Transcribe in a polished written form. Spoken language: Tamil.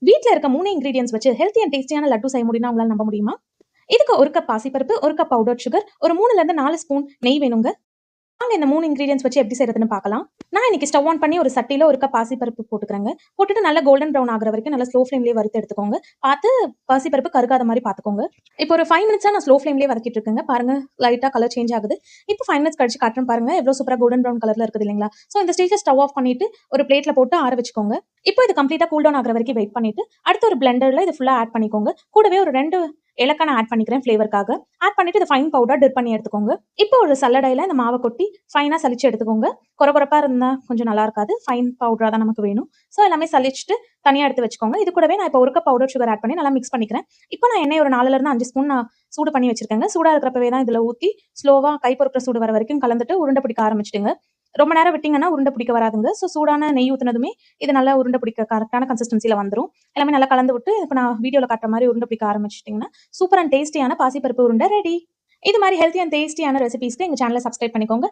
வீட்ல இருக்க 3 இன்கிரீடியன்ட்ஸ் வச்சு ஹெல்த்தி அண்ட் டேஸ்டியான லட்டு செய்ய முடியும்னா உங்களால நம்ப முடியுமா? இதுக்கு 1 கப் பாசிப்பருப்பு, 1 கப் பவுடர் சுகர், ஒரு 3ல இருந்து 4 ஸ்பூன் நெய் வேணுங்க. வாங்க இந்த 3 இன்கிரீடியன்ட்ஸ் வச்சு எப்படி செய்றதுன்னு பார்க்கலாம். நான் இன்னைக்கு ஸ்டவ் ஆன் பண்ணி ஒரு சட்டியில 1 கப் பாசிப்பருப்பு போட்டுக்கிறேங்க. போட்டுட்டு நல்லா கோல்டன் ப்ரவுன் ஆகுற வரைக்கும் நல்லா ஸ்லோ ஃப்ளேம்லயே வறுத்து எடுத்துக்கோங்க. பார்த்து பாசிப்பருப்பு கருகாத மாரி பார்த்துக்கோங்க. இப்போ ஒரு 5 மினிட்ஸா நான் ஸ்லோ ஃப்ளேம்லயே வதக்கிட்டு இருக்கேங்க. பாருங்க லைட்டா கலர் சேஞ்ச் ஆகுது. இப்போ 5 மினிட்ஸ் கழிச்சு காட்டுறேன் பாருங்க. எவ்வளவு சூப்பரா கோல்டன் ப்ரவுன் கலர்ல இருக்குது இல்லைங்களா? சோ இந்த ஸ்டேஜ்ல ஸ்டவ் ஆஃப் பண்ணிட்டு ஒரு பிளேட்ல போட்டு ஆற வச்சுக்கோங்க. இப்போ இது கம்ப்ளீட்டா கூல் டவுன் ஆகுற வரைக்கும் வெயிட் பண்ணிட்டு அடுத்து ஒரு பிளெண்டர்ல இது ஃபுல்லா ஆட் பண்ணிக்கோங்க. கூடவே ஒரு 2 ஏலக்காய் நான் ஆட் பண்ணிக்கிறேன் ஃப்ளேவர்க்காக. ஆட் பண்ணிட்டு இத ஃபைன் பவுடரா டிப் பண்ணி எடுத்துக்கோங்க. இப்போ ஒரு சல்லடையில இந்த மாவ கொட்டி ஃபைனா சலிச்சு எடுத்துக்கோங்க. கொரகொரப்பா இருந்தா கொஞ்சம் நல்லா இருக்காது. ஃபைன் பவுடரா தான் நமக்கு வேணும். சோ எல்லாமே சலிச்சுட்டு தனியா எடுத்து வச்சுக்கோங்க. இது கூடவே நான் இப்போ 1 கப் பவுடர் சுகர் ஆட் பண்ணி நல்லா மிக்ஸ் பண்ணிக்கிறேன். இப்போ நான் எண்ணெய் ஒரு 4ல இருந்து 5 ஸ்பூன் நான் சூடு பண்ணி வச்சிருக்கேங்க. சூடா இருக்கிறப்பவே தான் இதுல ஊத்தி ஸ்லோவா கை பொறுக்கிற சூடு வர வரைக்கும் கலந்துட்டு உருண்டை பிடிக்க ஆரம்பிச்சுடுங்க. ரொம்ப நேரம் விட்டீங்கன்னா உருண்டை பிடிக்க வராதுங்க. சோ சூடான நெய் ஊத்துனதுமே இது நல்லா உருண்டை பிடிக்க கரெக்ட்டான கன்சிஸ்டன்சில வந்துரும். எல்லாமே நல்லா கலந்து விட்டு இப்ப நான் வீடியோல காட்டுற மாரி உருண்டை பிடிக்க ஆரம்பிச்சுட்டீங்கன்னா, சூப்பர் அண்ட் டேஸ்டியான பாசிப்பருப்பு உருண்டை ரெடி. இது மாரி ஹெல்த்தி அண்ட் டேஸ்டியான ரெசிபீஸ்க்கு எங்க சேனல சப்ஸ்கிரைப் பண்ணிக்கோங்க.